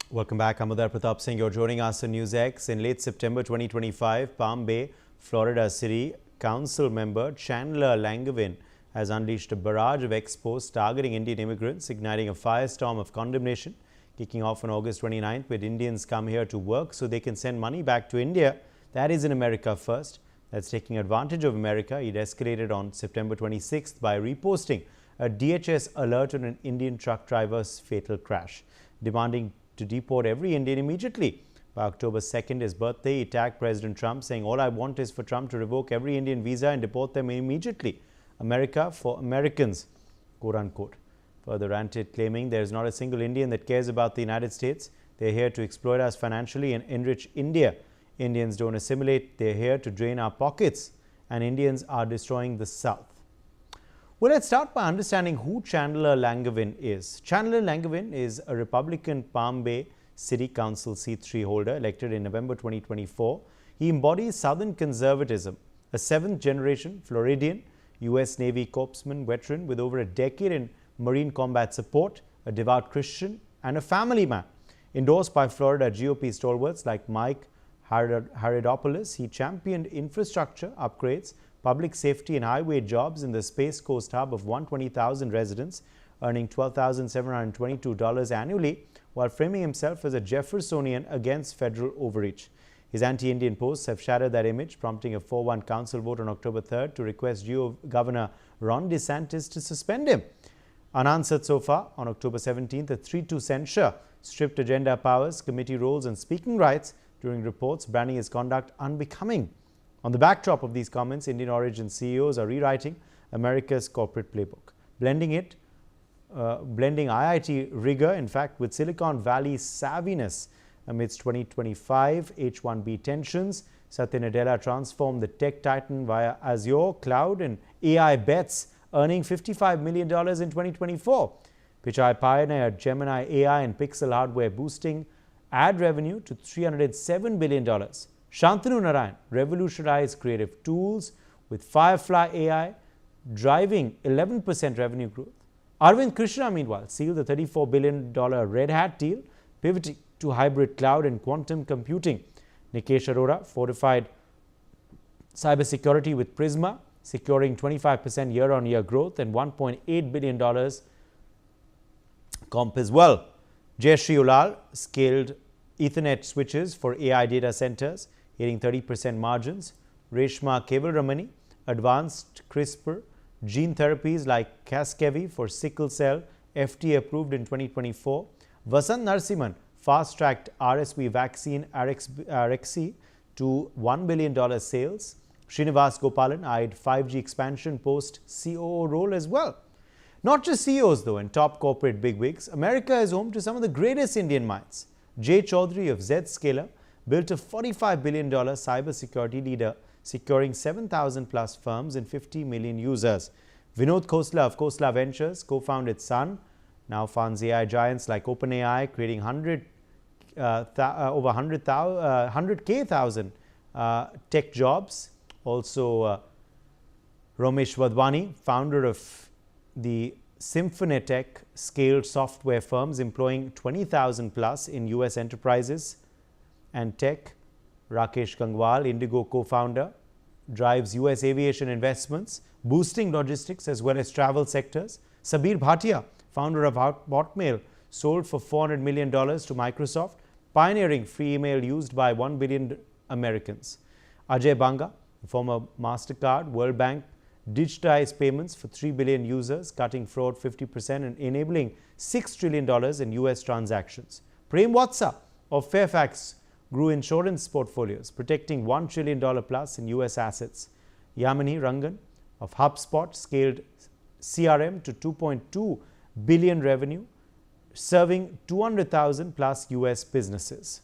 Welcome back. I'm Uday Pratap Singh. You're joining us on NewsX. In late September 2025, Palm Bay, Florida City Councilmember Chandler Langevin has unleashed a barrage of expos targeting Indian immigrants, igniting a firestorm of condemnation. Kicking off on August 29th, with Indians come here to work so they can send money back to India. That is in America first. That's taking advantage of America. It escalated on September 26th by reposting a DHS alert on an Indian truck driver's fatal crash, demanding to deport every Indian immediately. By October 2nd, his birthday, he tagged President Trump, saying, "All I want is for Trump to revoke every Indian visa and deport them immediately. America for Americans," quote unquote. Further ranted, claiming there is not a single Indian that cares about the United States. They're here to exploit us financially and enrich India. Indians don't assimilate. They're here to drain our pockets. And Indians are destroying the South. Well, let's start by understanding who Chandler Langevin is. Chandler Langevin is a Republican Palm Bay City Council seat 3 holder elected in November 2024. He embodies Southern conservatism, a 7th-generation Floridian U.S. Navy corpsman veteran with over a decade in Marine combat support, a devout Christian, and a family man. Endorsed by Florida GOP stalwarts like Mike Haridopoulos, he championed infrastructure upgrades, public safety and highway jobs in the Space Coast hub of 120,000 residents, earning $12,722 annually, while framing himself as a Jeffersonian against federal overreach. His anti-Indian posts have shattered that image, prompting a 4-1 council vote on October 3rd to request Governor Ron DeSantis to suspend him. Unanswered so far, on October 17th, a 3-2 censure stripped agenda powers, committee roles and speaking rights during reports branding his conduct unbecoming. On the backdrop of these comments, Indian origin CEOs are rewriting America's corporate playbook, blending IIT rigor, in fact, with Silicon Valley savviness. Amidst 2025 H-1B tensions, Satya Nadella transformed the tech titan via Azure, cloud and AI bets, earning $55 million in 2024. Pichai pioneered Gemini AI and Pixel hardware, boosting ad revenue to $307 billion. Shantanu Narayen revolutionized creative tools with Firefly AI, driving 11% revenue growth. Arvind Krishna, meanwhile, sealed the $34 billion Red Hat deal, pivoting to hybrid cloud and quantum computing. Nikesh Arora fortified cybersecurity with Prisma, securing 25% year-on-year growth and $1.8 billion comp as well. Jayshree Ulal scaled Ethernet switches for AI data centers, hitting 30% margins. Reshma Kevalramani advanced CRISPR gene therapies like Casgevy for sickle cell, FDA approved in 2024. Vasant Narasimhan fast-tracked RSV vaccine Arexi to $1 billion sales. Srinivas Gopalan eyed 5G expansion post COO role as well. Not just CEOs though and top corporate bigwigs, America is home to some of the greatest Indian minds. Jay Chaudhry of Zscaler built a $45 billion cybersecurity leader, securing 7,000 plus firms and 50 million users. Vinod Khosla of Khosla Ventures co-founded Sun, now funds AI giants like OpenAI, creating over 100,000 tech jobs. Also, Romesh Wadhwani, founder of the Symphonitech, scaled software firms employing 20,000 plus in US enterprises and tech. Rakesh Gangwal, Indigo co-founder, drives US aviation investments, boosting logistics as well as travel sectors. Sabeer Bhatia, founder of Hotmail, sold for $400 million to Microsoft, pioneering free email used by 1 billion Americans. Ajay Banga, former MasterCard, World Bank, digitized payments for 3 billion users, cutting fraud 50% and enabling $6 trillion in US transactions. Prem Watsa of Fairfax grew insurance portfolios, protecting $1 trillion plus in US assets. Yamini Rangan of HubSpot scaled CRM to 2.2 billion revenue, serving 200,000 plus US businesses.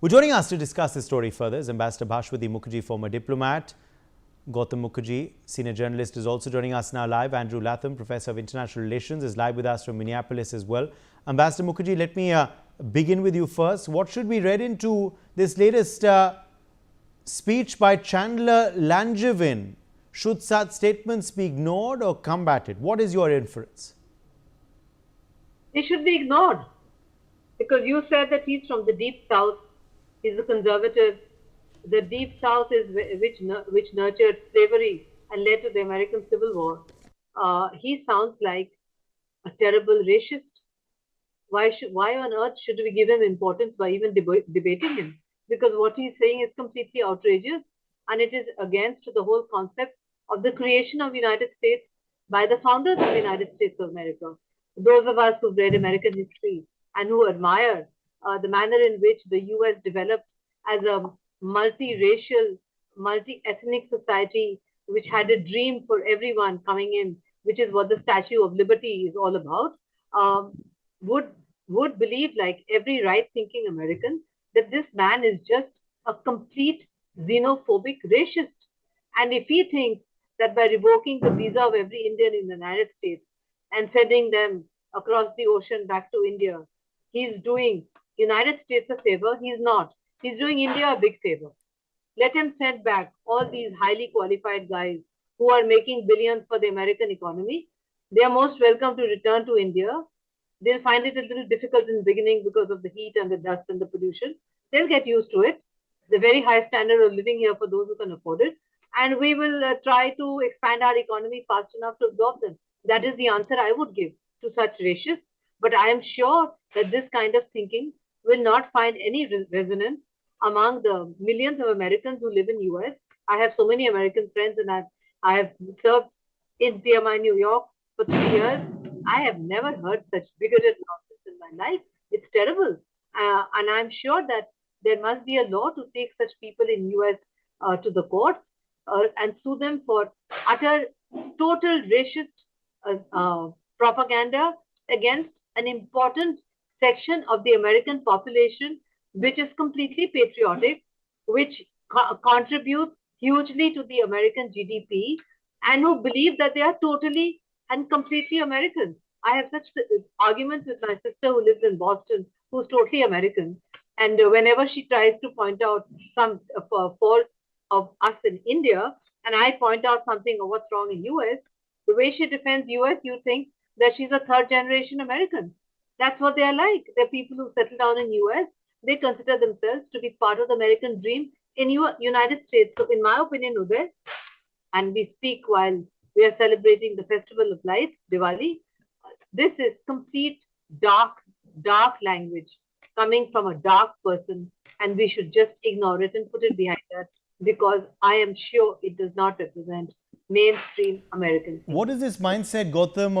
Well, joining us to discuss this story further is Ambassador Bhashwati Mukherjee, former diplomat. Gautam Mukherjee, senior journalist, is also joining us now live. Andrew Latham, professor of international relations, is live with us from Minneapolis as well. Ambassador Mukherjee, let me begin with you first. What should be read into this latest speech by Chandler Langevin? Should such statements be ignored or combated? What is your inference? They should be ignored. Because you said that he's from the deep south, he's a conservative. The deep south is which nurtured slavery and led to the American Civil War. He sounds like a terrible racist. Why on earth should we give him importance by even debating him? Because what he's saying is completely outrageous, and it is against the whole concept of the creation of the United States by the founders of the United States of America. Those of us who've read American history and who admire the manner in which the U.S. developed as a multiracial, multi-ethnic society, which had a dream for everyone coming in, which is what the Statue of Liberty is all about, um, would would believe, like every right-thinking American, that this man is just a complete xenophobic racist. And if he thinks that by revoking the visa of every Indian in the United States and sending them across the ocean back to India, he's doing United States a favor, he's not. He's doing India a big favor. Let him send back all these highly qualified guys who are making billions for the American economy. They are most welcome to return to India. They'll find it a little difficult in the beginning because of the heat and the dust and the pollution. They'll get used to it. The very high standard of living here for those who can afford it. And we will try to expand our economy fast enough to absorb them. That is the answer I would give to such racists. But I am sure that this kind of thinking will not find any resonance among the millions of Americans who live in US. I have so many American friends, and I have served in PMI New York for 3 years. I have never heard such bigoted nonsense in my life. It's terrible, and I'm sure that there must be a law to take such people in US to the court and sue them for utter, total racist propaganda against an important section of the American population, which is completely patriotic, which contributes hugely to the American GDP, and who believe that they are totally and completely American. I have such arguments with my sister who lives in Boston, who's totally American. And whenever she tries to point out some fault of us in India, and I point out something of what's wrong in US, the way she defends US, you think that she's a third generation American. That's what they are like. They're people who settle down in US. They consider themselves to be part of the American dream in United States. So, in my opinion, Uday, and we speak while we are celebrating the Festival of Lights, Diwali, this is complete dark, dark language coming from a dark person, and we should just ignore it and put it behind us because I am sure it does not represent mainstream American thinking. What is this mindset, Gautam,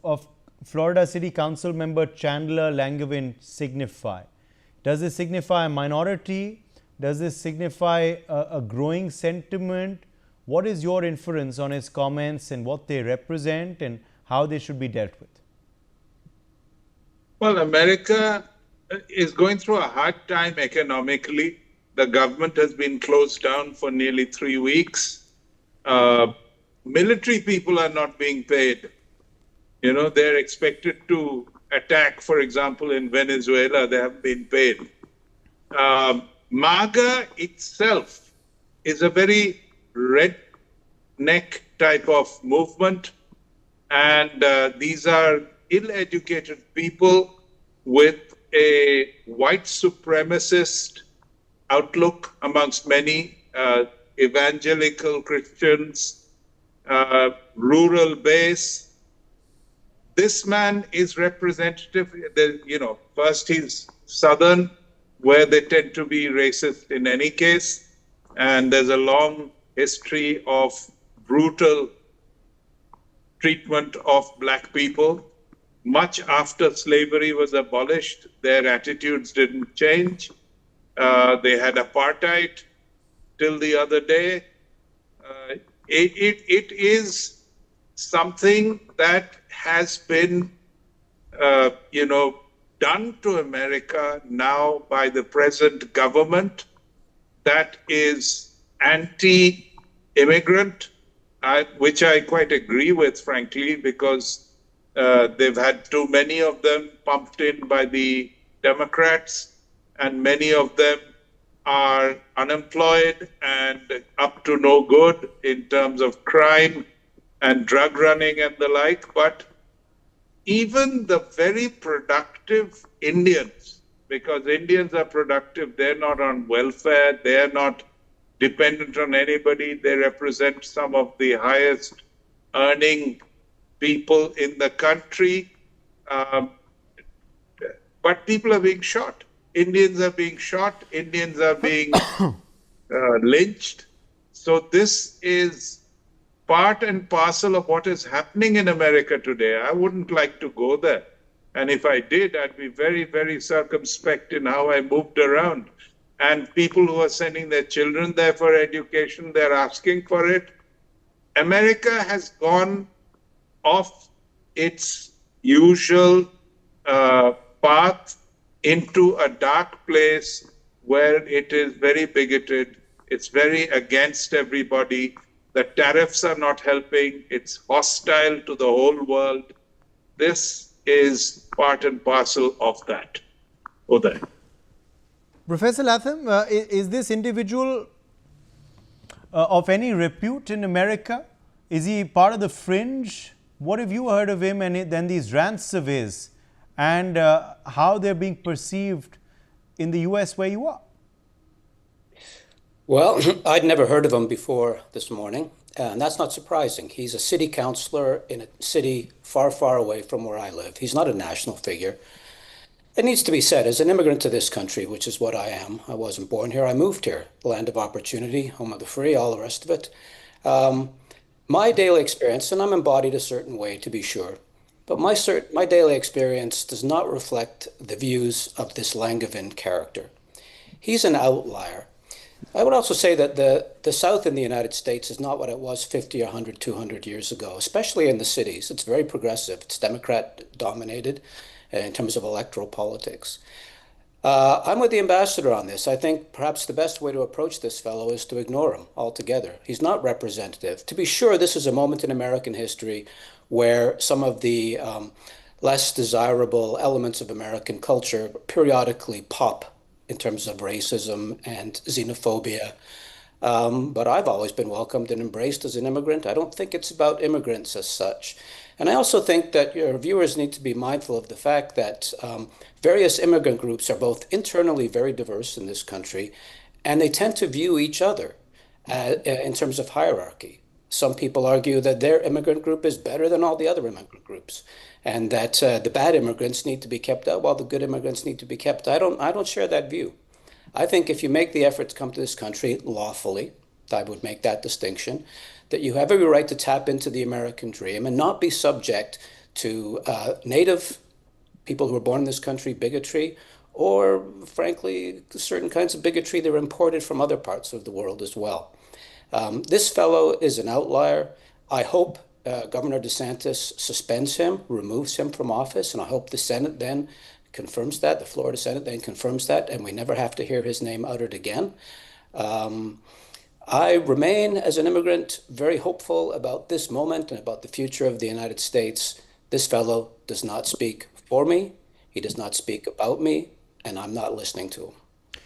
of Florida City Council member Chandler Langevin signify? Does it signify a minority? Does this signify a growing sentiment? What is your inference on his comments and what they represent and how they should be dealt with? Well, America is going through a hard time economically. The government has been closed down for nearly 3 weeks. Military people are not being paid. You know, they're expected to attack, for example, in Venezuela, they haven't been paid. MAGA itself is a very redneck type of movement, and these are ill-educated people with a white supremacist outlook amongst many evangelical Christians, rural base. This man is representative. First he's Southern, where they tend to be racist in any case, and there's a long history of brutal treatment of black people. Much after slavery was abolished, their attitudes didn't change. They had apartheid till the other day. It is something that has been, done to America now by the present government that is anti-immigrant, which I quite agree with, frankly, because they've had too many of them pumped in by the Democrats, and many of them are unemployed and up to no good in terms of crime and drug running and the like. But even the very productive Indians, because Indians are productive, they're not on welfare, they're not dependent on anybody, they represent some of the highest earning people in the country. But people are being shot. Indians are being shot. Indians are being lynched. So this is part and parcel of what is happening in America today. I wouldn't like to go there. And if I did, I'd be very, very circumspect in how I moved around. And people who are sending their children there for education, they're asking for it. America has gone off its usual path into a dark place where it is very bigoted. It's very against everybody. The tariffs are not helping. It's hostile to the whole world. This is part and parcel of that. Uday. Professor Latham, is this individual of any repute in America? Is he part of the fringe? What have you heard of him and then these rants of his, and how they're being perceived in the US where you are? Well, I'd never heard of him before this morning, and that's not surprising. He's a city councilor in a city far, far away from where I live. He's not a national figure. It needs to be said, as an immigrant to this country, which is what I am, I wasn't born here, I moved here, land of opportunity, home of the free, all the rest of it. My daily experience, and I'm embodied a certain way to be sure, but my daily experience does not reflect the views of this Langevin character. He's an outlier. I would also say that the South in the United States is not what it was 50, 100, 200 years ago, especially in the cities. It's very progressive. It's Democrat-dominated in terms of electoral politics. I'm with the ambassador on this. I think perhaps the best way to approach this fellow is to ignore him altogether. He's not representative. To be sure, this is a moment in American history where some of the less desirable elements of American culture periodically pop in terms of racism and xenophobia. But I've always been welcomed and embraced as an immigrant. I don't think it's about immigrants as such. And I also think that your viewers need to be mindful of the fact that various immigrant groups are both internally very diverse in this country, and they tend to view each other in terms of hierarchy. Some people argue that their immigrant group is better than all the other immigrant groups, and that the bad immigrants need to be kept out while the good immigrants need to be kept. I don't share that view. I think if you make the effort to come to this country lawfully, I would make that distinction, that you have every right to tap into the American dream and not be subject to native people who are born in this country bigotry, or frankly, certain kinds of bigotry that are imported from other parts of the world as well. This fellow is an outlier. I hope Governor DeSantis suspends him, removes him from office, and I hope the Senate then confirms that, the Florida Senate then confirms that, and we never have to hear his name uttered again. I remain, as an immigrant, very hopeful about this moment and about the future of the United States. This fellow does not speak for me, he does not speak about me, and I'm not listening to him.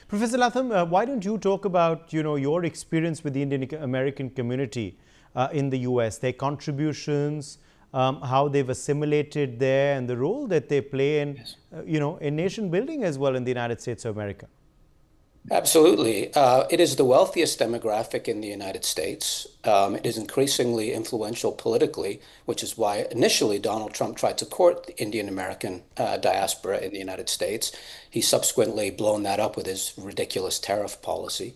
Professor Latham, why don't you talk about your experience with the Indian American community in the US, their contributions, how they've assimilated there, and the role that they play in, in nation building as well in the United States of America? Absolutely. It is the wealthiest demographic in the United States. It is increasingly influential politically, which is why initially Donald Trump tried to court the Indian American diaspora in the United States. He's subsequently blown that up with his ridiculous tariff policy.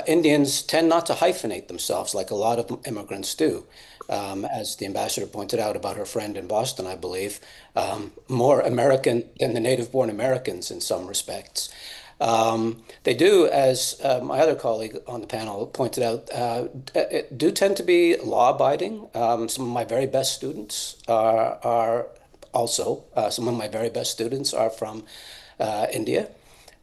Indians tend not to hyphenate themselves like a lot of immigrants do. As the ambassador pointed out about her friend in Boston, I believe, more American than the native-born Americans in some respects. They do, as my other colleague on the panel pointed out, do tend to be law-abiding. Some of my very best students are also, some of my very best students are from India,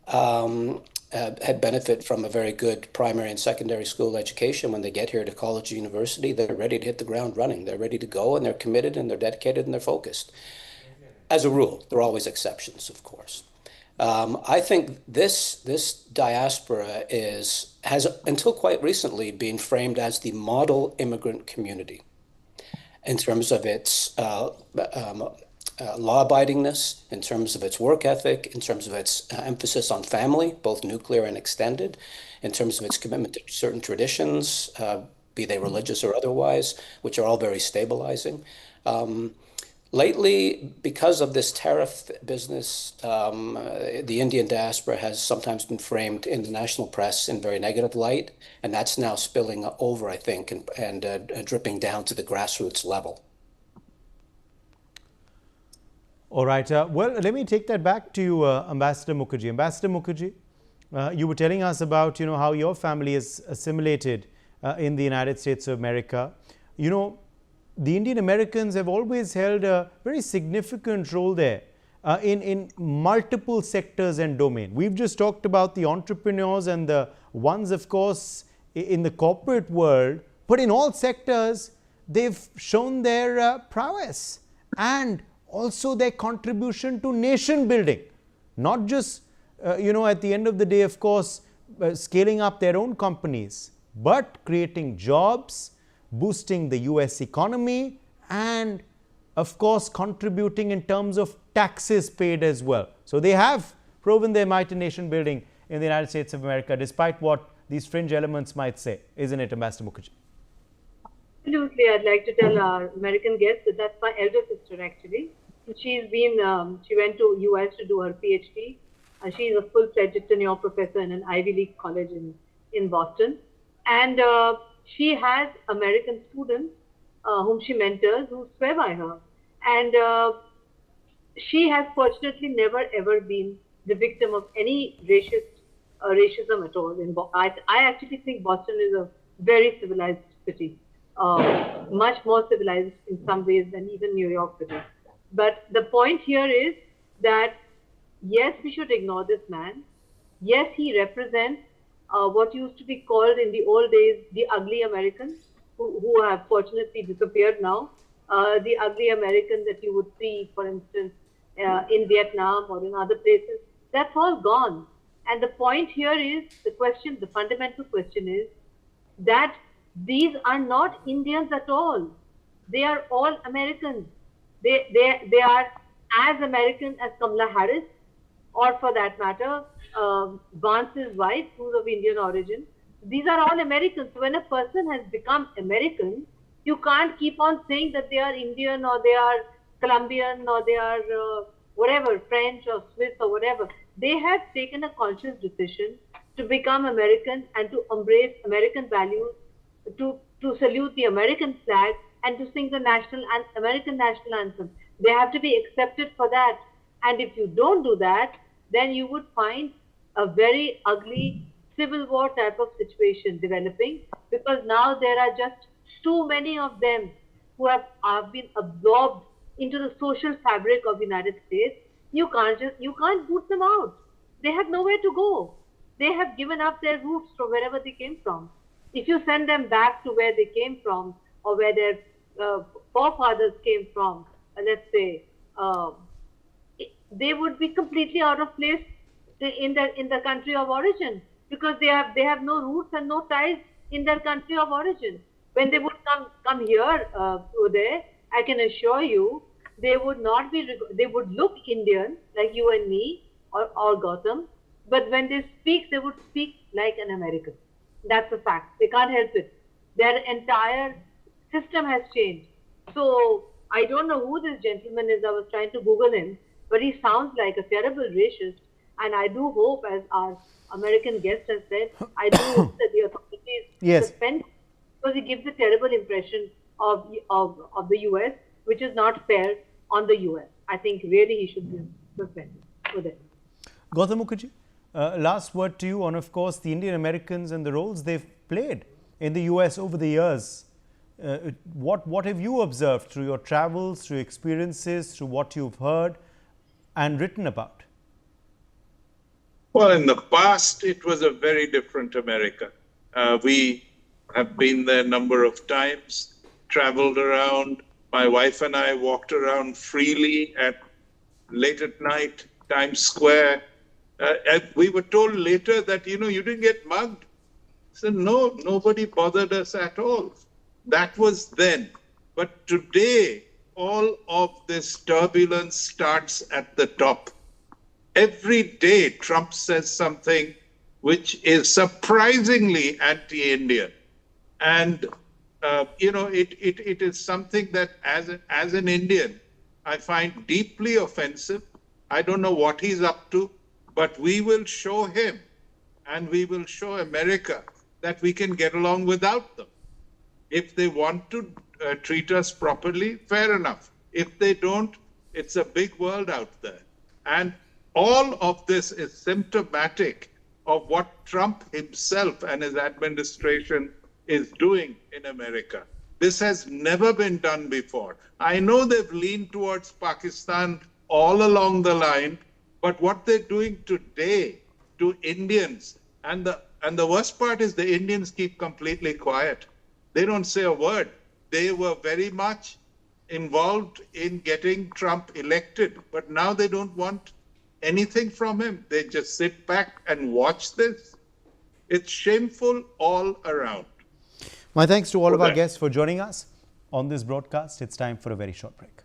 had benefit from a very good primary and secondary school education. When they get here to college or university, they're ready to hit the ground running. They're ready to go, and they're committed, and they're dedicated, and they're focused. As a rule, there are always exceptions, of course. I think this diaspora has until quite recently been framed as the model immigrant community in terms of its law-abidingness, in terms of its work ethic, in terms of its emphasis on family, both nuclear and extended, in terms of its commitment to certain traditions, be they religious or otherwise, which are all very stabilizing. Lately, because of this tariff business, the Indian diaspora has sometimes been framed in the national press in very negative light, and that's now spilling over, I think, and dripping down to the grassroots level. All right. Well, let me take that back to you, Ambassador Mukherjee. Ambassador Mukherjee, you were telling us about, how your family is assimilated in the United States of America. The Indian Americans have always held a very significant role there in multiple sectors and domain. We've just talked about the entrepreneurs and the ones, of course, in the corporate world, but in all sectors, they've shown their prowess and also their contribution to nation building. Not just, at the end of the day, of course, scaling up their own companies, but creating jobs, boosting the US economy, and of course contributing in terms of taxes paid as well. So they have proven their might in nation building in the United States of America, despite what these fringe elements might say, isn't it, Ambassador Mukherjee? Absolutely. I'd like to tell our American guests that that's my elder sister, actually. She went to US to do her PhD. She's a full-fledged tenure professor in an Ivy League college in Boston. And she has American students whom she mentors who swear by her. And she has fortunately never ever been the victim of any racism at all. I actually think Boston is a very civilized city, much more civilized in some ways than even New York City. But the point here is that, yes, we should ignore this man. Yes, he represents what used to be called in the old days the ugly Americans, who have fortunately disappeared now. The ugly American that you would see, for instance, in Vietnam or in other places, that's all gone. And the point here is, the fundamental question is that these are not Indians at all. They are all Americans. They are as American as Kamala Harris, or for that matter, Vance's wife, who's of Indian origin. These are all Americans. So when a person has become American, you can't keep on saying that they are Indian or they are Colombian or they are whatever, French or Swiss or whatever. They have taken a conscious decision to become American and to embrace American values, to salute the American flag and to sing the American national anthem. They have to be accepted for that. And if you don't do that, then you would find a very ugly civil war type of situation developing, because now there are just too many of them who have been absorbed into the social fabric of the United States. You can't boot them out. They have nowhere to go. They have given up their roots from wherever they came from. If you send them back to where they came from, or where their forefathers came from, let's say, they would be completely out of place in the country of origin, because they have no roots and no ties in their country of origin. When they would come here, Uday, I can assure you, they would not be. They would look Indian like you and me or Gautam, but when they speak, they would speak like an American. That's a fact. They can't help it. Their entire system has changed. So I don't know who this gentleman is. I was trying to Google him, but he sounds like a terrible racist. And I do hope, as our American guest has said, I do hope that the authorities suspend, because he gives a terrible impression of the US, which is not fair on the US. I think really he should be suspended for that. Gautam Mukherjee, last word to you on, of course, the Indian Americans and the roles they've played in the US over the years. What have you observed through your travels, through experiences, through what you've heard and written about? Well, in the past, it was a very different America. We have been there a number of times, traveled around. My wife and I walked around freely late at night, Times Square. And we were told later that, you didn't get mugged. So no, nobody bothered us at all. That was then. But today, all of this turbulence starts at the top. Every day, Trump says something which is surprisingly anti-Indian. And, it is something that as an Indian, I find deeply offensive. I don't know what he's up to, but we will show him and we will show America that we can get along without them. If they want to treat us properly, fair enough. If they don't, it's a big world out there. And all of this is symptomatic of what Trump himself and his administration is doing in America. This has never been done before. I know they've leaned towards Pakistan all along the line, but what they're doing today to Indians, and the worst part is the Indians keep completely quiet. They don't say a word. They were very much involved in getting Trump elected, but now they don't want anything from him. They just sit back and watch this. It's shameful all around. My thanks to all of our guests for joining us on this broadcast. It's time for a very short break.